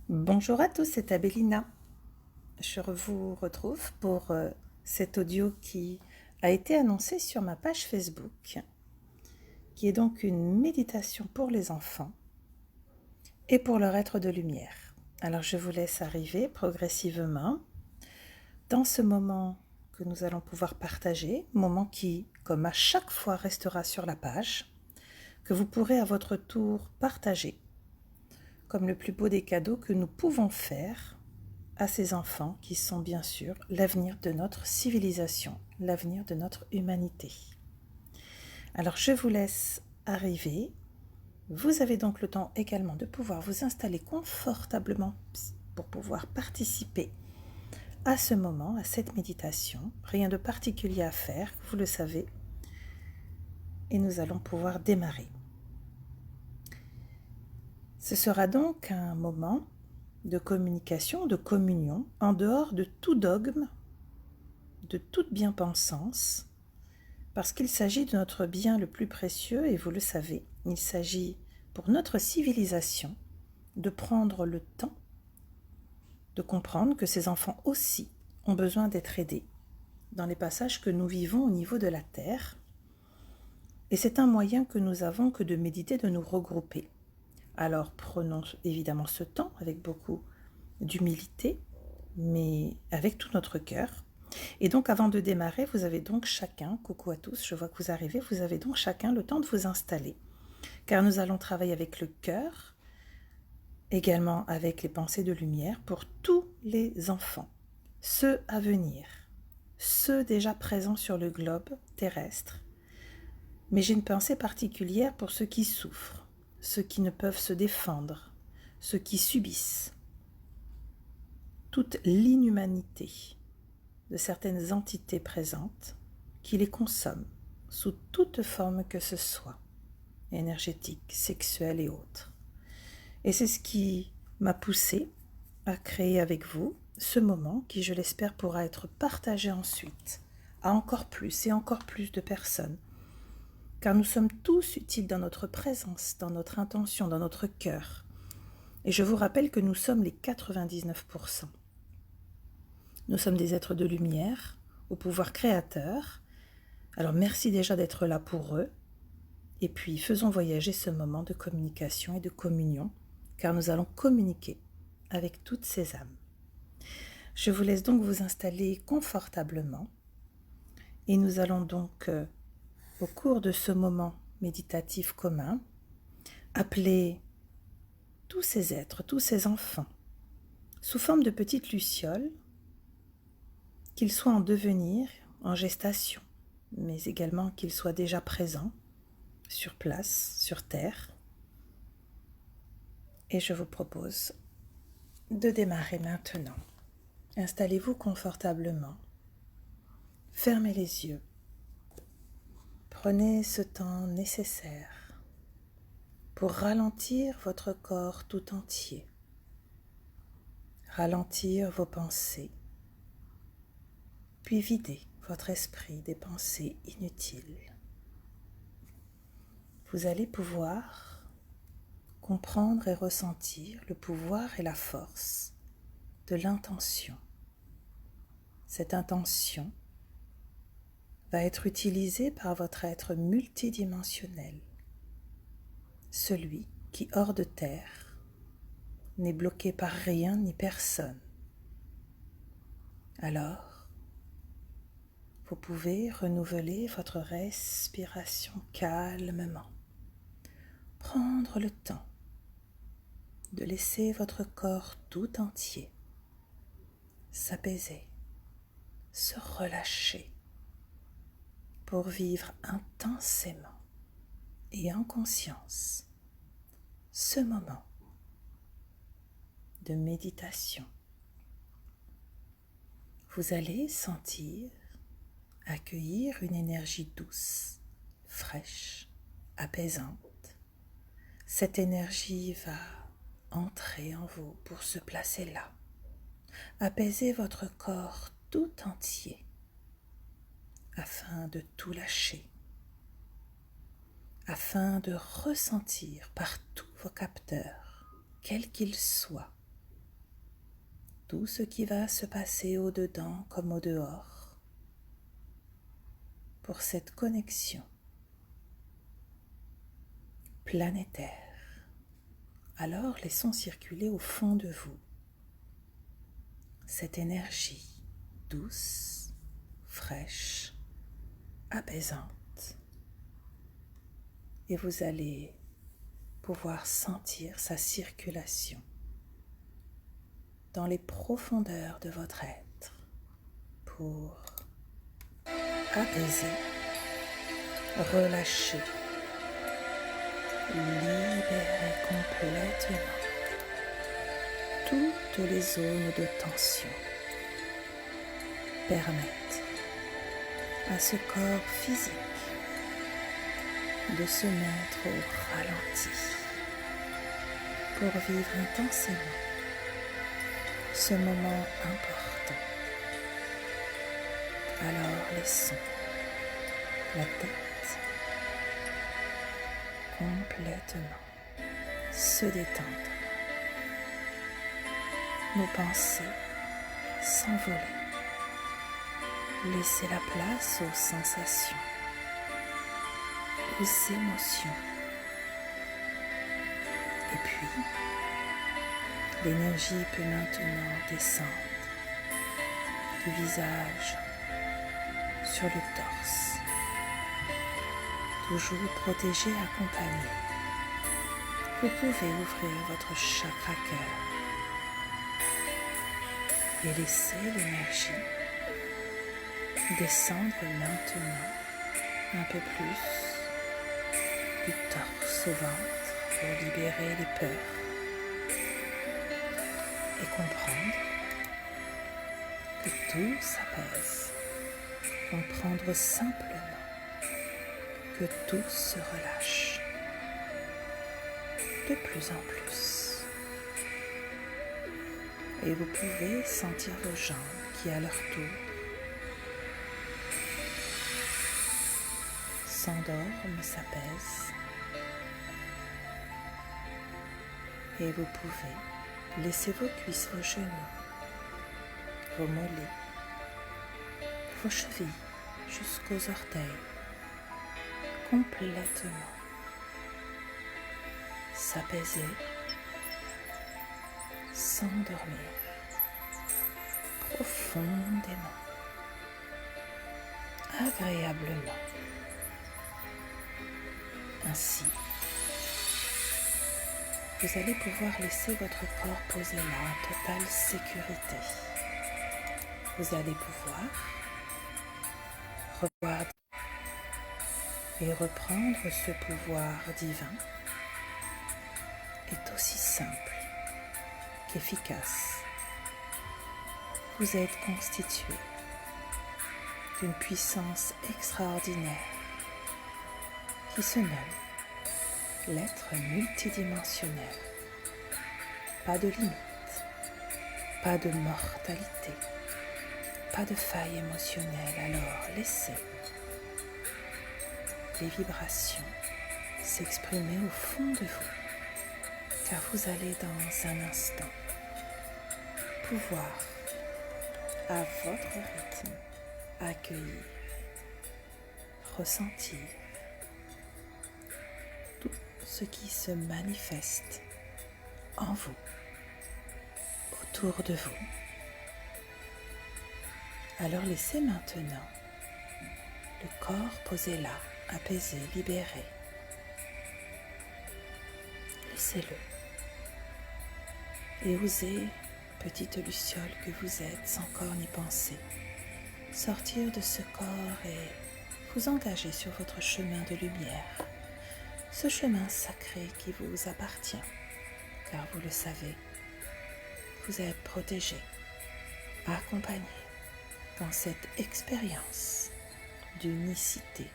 Bonjour à tous, c'est Abélina. Je vous retrouve pour cet audio qui a été annoncé sur ma page Facebook, qui est donc une méditation pour les enfants et pour leur être de lumière. Alors je vous laisse arriver progressivement dans ce moment que nous allons pouvoir partager, moment qui, comme à chaque fois, restera sur la page, que vous pourrez à votre tour partager comme le plus beau des cadeaux que nous pouvons faire à ces enfants qui sont bien sûr l'avenir de notre civilisation, l'avenir de notre humanité. Alors je vous laisse arriver. Vous avez donc le temps également de pouvoir vous installer confortablement pour pouvoir participer à ce moment, à cette méditation. Rien de particulier à faire, vous le savez. Et nous allons pouvoir démarrer. Ce sera donc un moment de communication, de communion, en dehors de tout dogme, de toute bien-pensance, parce qu'il s'agit de notre bien le plus précieux, et vous le savez, il s'agit pour notre civilisation de prendre le temps de comprendre que ces enfants aussi ont besoin d'être aidés dans les passages que nous vivons au niveau de la Terre. Et c'est un moyen que nous avons que de méditer, de nous regrouper. Alors prenons évidemment ce temps avec beaucoup d'humilité, mais avec tout notre cœur. Et donc avant de démarrer, vous avez donc chacun, coucou à tous, je vois que vous arrivez, vous avez donc chacun le temps de vous installer. Car nous allons travailler avec le cœur, également avec les pensées de lumière pour tous les enfants, ceux à venir, ceux déjà présents sur le globe terrestre. Mais j'ai une pensée particulière pour ceux qui souffrent, ceux qui ne peuvent se défendre, ceux qui subissent toute l'inhumanité de certaines entités présentes qui les consomment sous toute forme que ce soit, énergétique, sexuelle et autres. Et c'est ce qui m'a poussée à créer avec vous ce moment qui, je l'espère, pourra être partagé ensuite à encore plus et encore plus de personnes. Car nous sommes tous utiles dans notre présence, dans notre intention, dans notre cœur. Et je vous rappelle que nous sommes les 99%. Nous sommes des êtres de lumière, au pouvoir créateur. Alors merci déjà d'être là pour eux. Et puis faisons voyager ce moment de communication et de communion, car nous allons communiquer avec toutes ces âmes. Je vous laisse donc vous installer confortablement. Et nous allons donc, au cours de ce moment méditatif commun, appeler tous ces êtres, tous ces enfants, sous forme de petites lucioles, qu'ils soient en devenir, en gestation, mais également qu'ils soient déjà présents, sur place, sur terre. Et je vous propose de démarrer maintenant. Installez-vous confortablement, fermez les yeux, prenez ce temps nécessaire pour ralentir votre corps tout entier, ralentir vos pensées, puis vider votre esprit des pensées inutiles. Vous allez pouvoir comprendre et ressentir le pouvoir et la force de l'intention. Cette intention va être utilisée par votre être multidimensionnel, celui qui, hors de terre, n'est bloqué par rien ni personne. Alors, vous pouvez renouveler votre respiration calmement, prendre le temps de laisser votre corps tout entier s'apaiser, se relâcher pour vivre intensément et en conscience ce moment de méditation. Vous allez sentir accueillir une énergie douce, fraîche, apaisante. Cette énergie va entrer en vous pour se placer là, apaiser votre corps tout entier afin de tout lâcher, afin de ressentir par tous vos capteurs, quels qu'ils soient, tout ce qui va se passer au-dedans comme au-dehors pour cette connexion planétaire. Alors laissons circuler au fond de vous cette énergie douce, fraîche, apaisante. Et vous allez pouvoir sentir sa circulation dans les profondeurs de votre être pour apaiser, relâcher, libérer complètement toutes les zones de tension. Permettre à ce corps physique de se mettre au ralenti pour vivre intensément ce moment important. Alors laissons la tête complètement se détendre, nos pensées s'envoler, laisser la place aux sensations, aux émotions. Et puis, l'énergie peut maintenant descendre du visage sur le torse, toujours protégé, accompagné. Vous pouvez ouvrir votre chakra cœur et laisser l'énergie descendre maintenant un peu plus du torse au ventre pour libérer les peurs et comprendre que tout s'apaise. Comprendre simplement que tout se relâche de plus en plus. Et vous pouvez sentir vos jambes qui, à leur tour, s'endorment, s'apaisent. Et vous pouvez laisser vos cuisses, vos genoux, vos mollets, vos chevilles jusqu'aux orteils complètement s'apaiser, s'endormir profondément, agréablement. Ainsi, vous allez pouvoir laisser votre corps poser là en totale sécurité. Vous allez pouvoir regarder et reprendre ce pouvoir divin est aussi simple qu'efficace. Vous êtes constitué d'une puissance extraordinaire qui se nomme l'être multidimensionnel. Pas de limite, pas de mortalité, pas de faille émotionnelle. Alors laissez les vibrations s'exprimer au fond de vous, car vous allez dans un instant pouvoir, à votre rythme, accueillir, ressentir tout ce qui se manifeste en vous, autour de vous. Alors laissez maintenant le corps posé là, apaisé, libéré. Laissez-le. Et osez, petite luciole que vous êtes, sans corps ni pensée, sortir de ce corps et vous engager sur votre chemin de lumière, ce chemin sacré qui vous appartient, car vous le savez, vous êtes protégé, accompagné dans cette expérience d'unicité.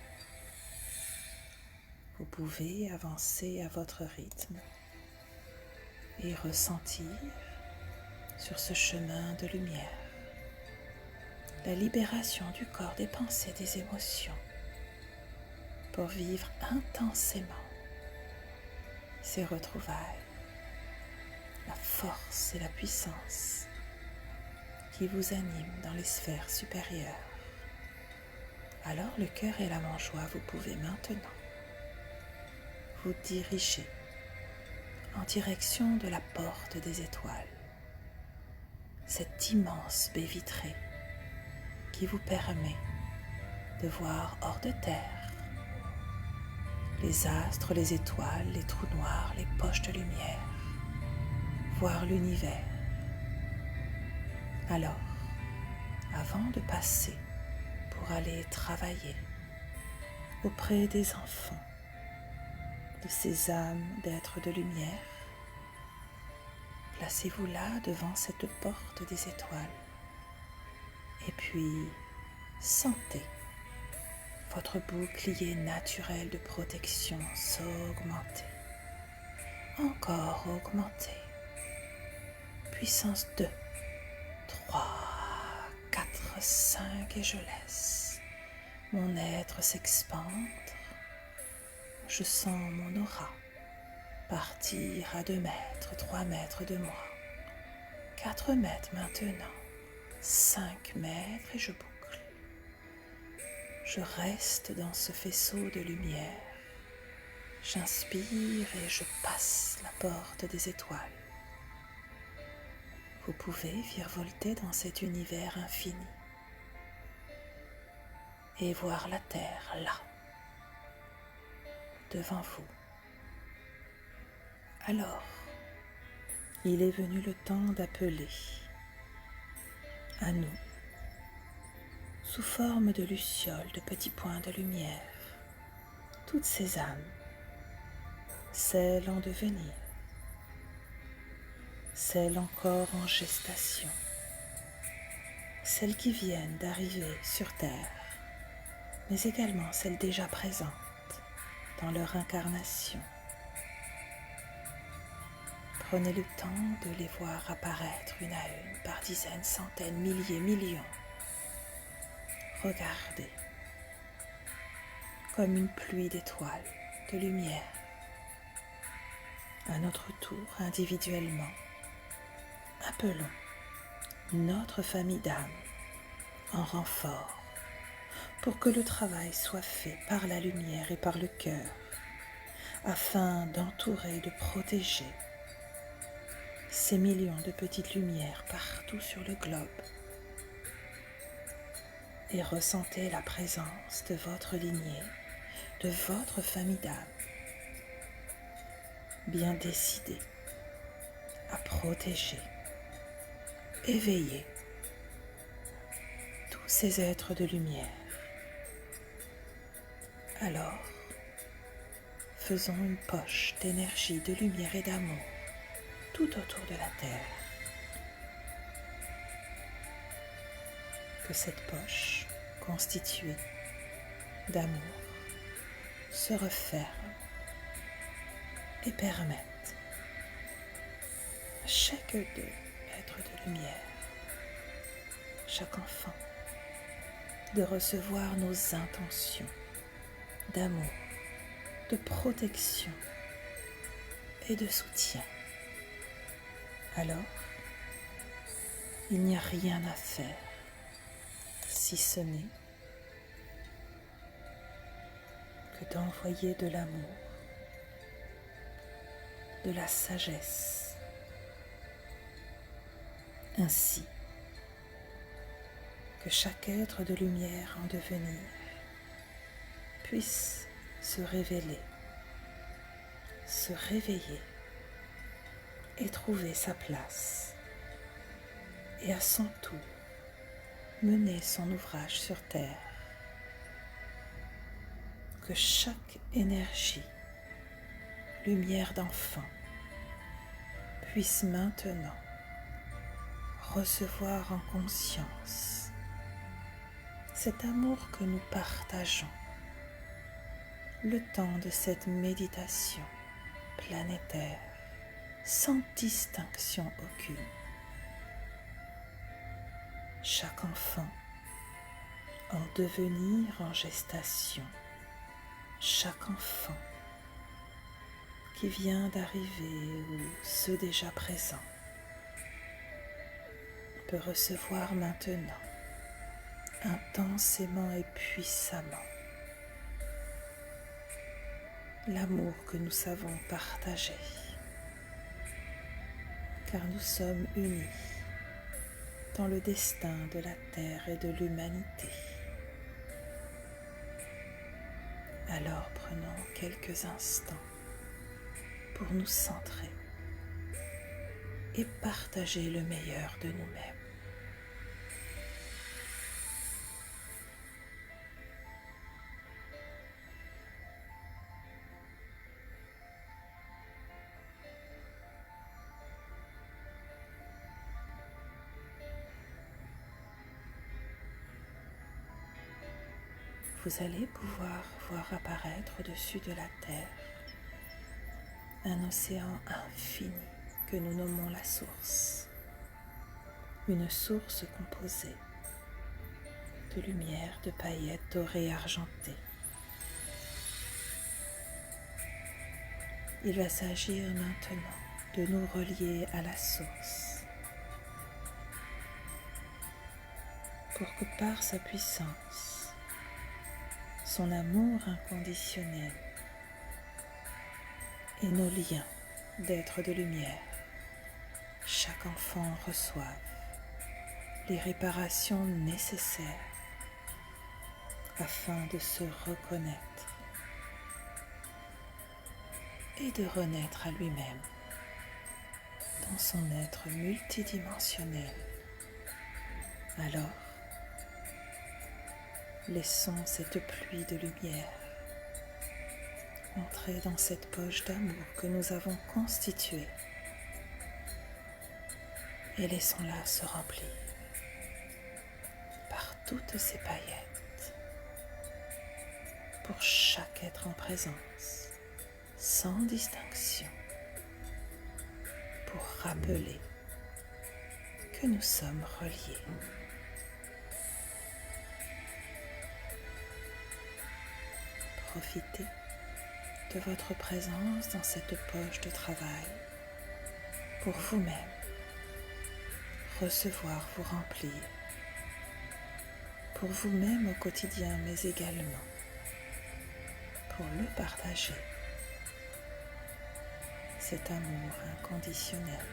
Vous pouvez avancer à votre rythme et ressentir sur ce chemin de lumière la libération du corps, des pensées, des émotions pour vivre intensément ces retrouvailles, la force et la puissance qui vous anime dans les sphères supérieures. Alors le cœur et l'âme en joie, vous pouvez maintenant vous diriger en direction de la porte des étoiles, cette immense baie vitrée qui vous permet de voir hors de terre les astres, les étoiles, les trous noirs, les poches de lumière, voir l'univers. Alors, avant de passer pour aller travailler auprès des enfants, de ces âmes d'êtres de lumière, placez-vous là devant cette porte des étoiles et puis sentez votre bouclier naturel de protection s'augmenter, encore augmenter, puissance 2, 3, 4, 5 et je laisse mon être s'expandre. Je sens mon aura partir à 2 mètres, 3 mètres de moi, 4 mètres maintenant, 5 mètres et je boucle. Je reste dans ce faisceau de lumière. J'inspire et je passe la porte des étoiles. Vous pouvez virevolter dans cet univers infini et voir la Terre là, devant vous. Alors, il est venu le temps d'appeler à nous, sous forme de lucioles, de petits points de lumière, toutes ces âmes, celles en devenir, celles encore en gestation, celles qui viennent d'arriver sur Terre, mais également celles déjà présentes dans leur incarnation. Prenez le temps de les voir apparaître une à une, par dizaines, centaines, milliers, millions. Regardez, comme une pluie d'étoiles, de lumière. À notre tour, individuellement, appelons notre famille d'âmes en renfort pour que le travail soit fait par la lumière et par le cœur, afin d'entourer, de protéger ces millions de petites lumières partout sur le globe. Et ressentez la présence de votre lignée, de votre famille d'âmes, bien décidée à protéger, éveiller tous ces êtres de lumière. Alors, faisons une poche d'énergie, de lumière et d'amour tout autour de la Terre. Que cette poche constituée d'amour se referme et permette à chaque être de lumière, chaque enfant, de recevoir nos intentions d'amour, de protection et de soutien. Alors, il n'y a rien à faire si ce n'est que d'envoyer de l'amour, de la sagesse, ainsi que chaque être de lumière en devenir puisse se révéler, se réveiller et trouver sa place, et à son tour mener son ouvrage sur terre. Que chaque énergie, lumière d'enfant, puisse maintenant recevoir en conscience cet amour que nous partageons le temps de cette méditation planétaire sans distinction aucune. Chaque enfant en devenir, en gestation, chaque enfant qui vient d'arriver ou ceux déjà présents peux recevoir maintenant, intensément et puissamment, l'amour que nous savons partager, car nous sommes unis dans le destin de la Terre et de l'humanité. Alors prenons quelques instants pour nous centrer et partager le meilleur de nous-mêmes. Vous allez pouvoir voir apparaître au-dessus de la Terre un océan infini que nous nommons la source. Une source composée de lumière, de paillettes dorées et argentées. Il va s'agir maintenant de nous relier à la source pour que par sa puissance, son amour inconditionnel et nos liens d'être de lumière, chaque enfant reçoive les réparations nécessaires afin de se reconnaître et de renaître à lui-même dans son être multidimensionnel. Alors, laissons cette pluie de lumière entrer dans cette poche d'amour que nous avons constituée et laissons-la se remplir par toutes ces paillettes pour chaque être en présence, sans distinction, pour rappeler que nous sommes reliés. Profitez de votre présence dans cette poche de travail pour vous-même recevoir, vous remplir, pour vous-même au quotidien, mais également pour le partager, cet amour inconditionnel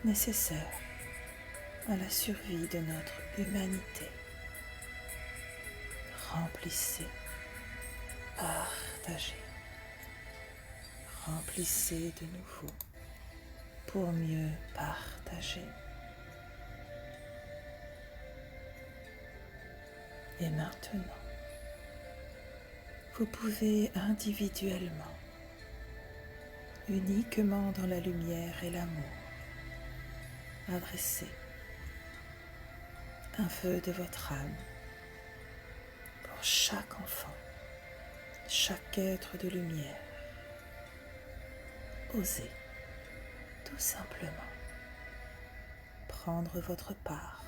nécessaire à la survie de notre humanité. Remplissez, partagez, remplissez de nouveau pour mieux partager. Et maintenant, vous pouvez individuellement, uniquement dans la lumière et l'amour, adresser un vœu de votre âme pour chaque enfant, chaque être de lumière. Osez tout simplement prendre votre part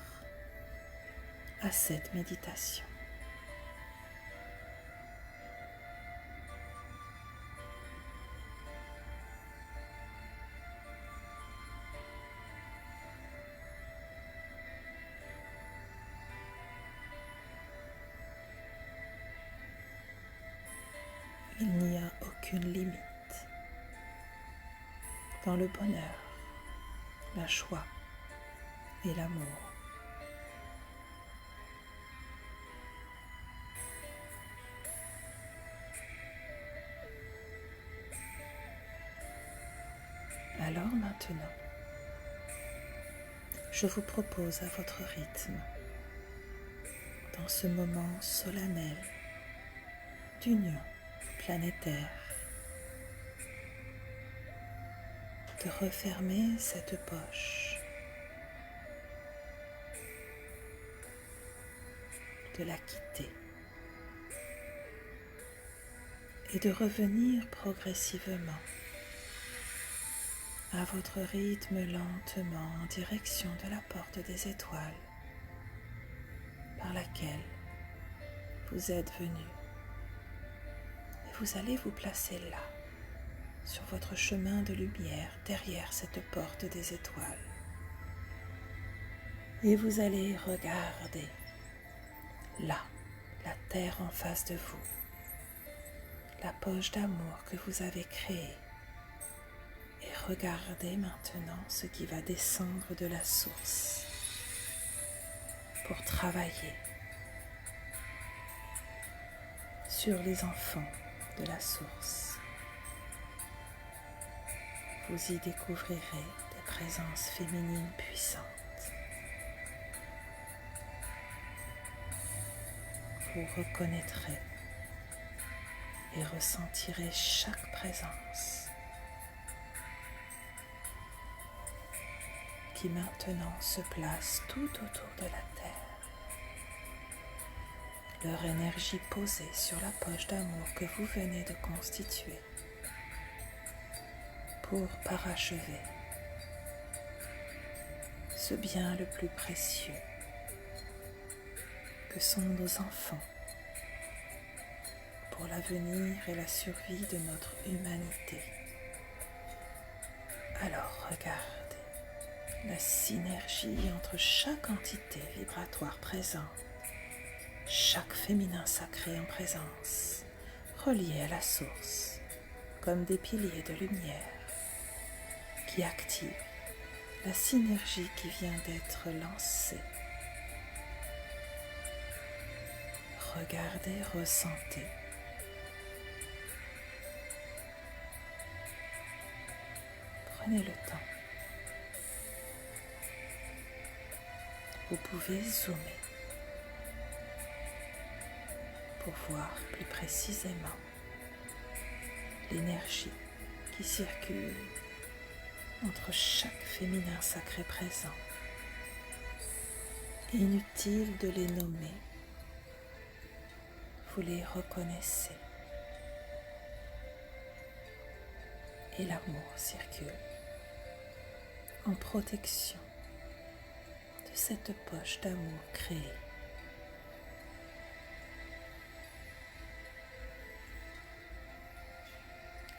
à cette méditation. Il n'y a aucune limite dans le bonheur, la joie et l'amour. Alors maintenant, je vous propose à votre rythme, dans ce moment solennel d'union planétaire, de refermer cette poche, de la quitter et de revenir progressivement à votre rythme lentement en direction de la porte des étoiles par laquelle vous êtes venu. Et vous allez vous placer là, sur votre chemin de lumière derrière cette porte des étoiles. Et vous allez regarder là, la terre en face de vous, la poche d'amour que vous avez créée. Et regardez maintenant ce qui va descendre de la source pour travailler sur les enfants de la source. Vous y découvrirez des présences féminines puissantes. Vous reconnaîtrez et ressentirez chaque présence qui maintenant se place tout autour de la Terre. Leur énergie posée sur la poche d'amour que vous venez de constituer pour parachever ce bien le plus précieux que sont nos enfants pour l'avenir et la survie de notre humanité. Alors regardez la synergie entre chaque entité vibratoire présente, chaque féminin sacré en présence, relié à la source, comme des piliers de lumière qui activent la synergie qui vient d'être lancée. Regardez, ressentez. Prenez le temps. Vous pouvez zoomer pour voir plus précisément l'énergie qui circule entre chaque féminin sacré présent. Inutile de les nommer, vous les reconnaissez. Et l'amour circule en protection de cette poche d'amour créée.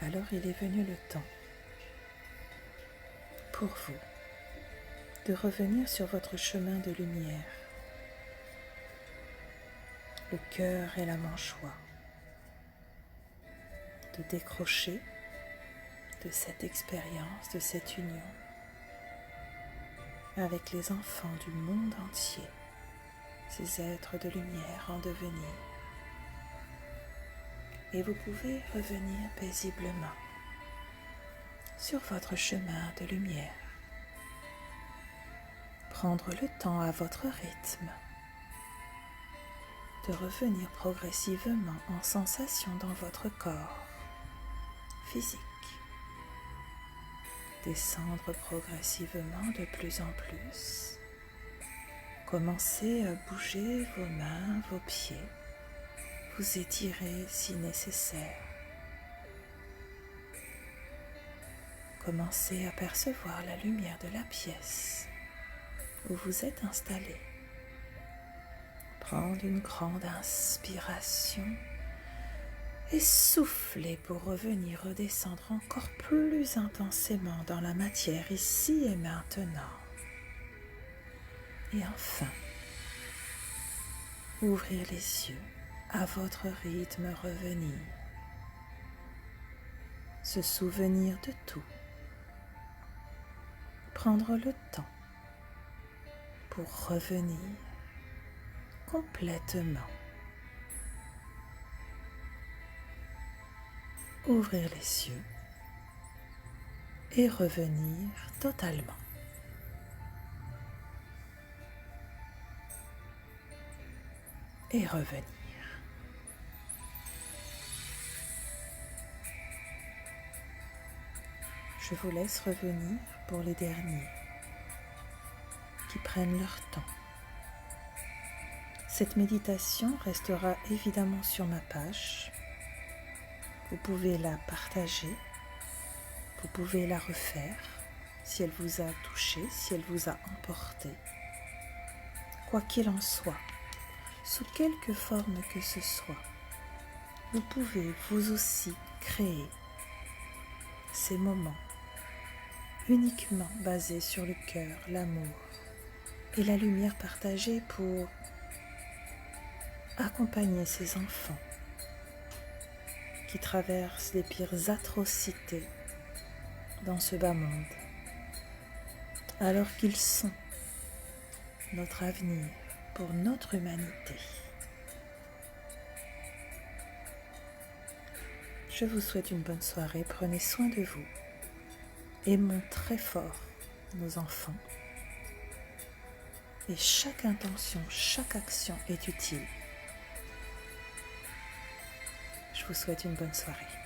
Alors il est venu le temps pour vous de revenir sur votre chemin de lumière, le cœur et la mâchoire, de décrocher de cette expérience, de cette union avec les enfants du monde entier, ces êtres de lumière en devenir. Et vous pouvez revenir paisiblement sur votre chemin de lumière. Prendre le temps à votre rythme de revenir progressivement en sensation dans votre corps physique. Descendre progressivement de plus en plus. Commencez à bouger vos mains, vos pieds. Vous étirez si nécessaire. Commencez à percevoir la lumière de la pièce où vous êtes installé. Prendre une grande inspiration et souffler pour revenir redescendre encore plus intensément dans la matière ici et maintenant. Et enfin, ouvrir les yeux, à votre rythme revenir. Se souvenir de tout. Prendre le temps pour revenir complètement. Ouvrir les yeux et revenir totalement. Et revenir. Je vous laisse revenir pour les derniers qui prennent leur temps. Cette méditation restera évidemment sur ma page. Vous pouvez la partager, vous pouvez la refaire si elle vous a touché, si elle vous a emporté. Quoi qu'il en soit, sous quelque forme que ce soit, vous pouvez vous aussi créer ces moments uniquement basés sur le cœur, l'amour, et la lumière partagée pour accompagner ces enfants qui traversent les pires atrocités dans ce bas monde, alors qu'ils sont notre avenir pour notre humanité. Je vous souhaite une bonne soirée, prenez soin de vous, aimons très fort nos enfants et chaque intention, chaque action est utile. Je vous souhaite une bonne soirée.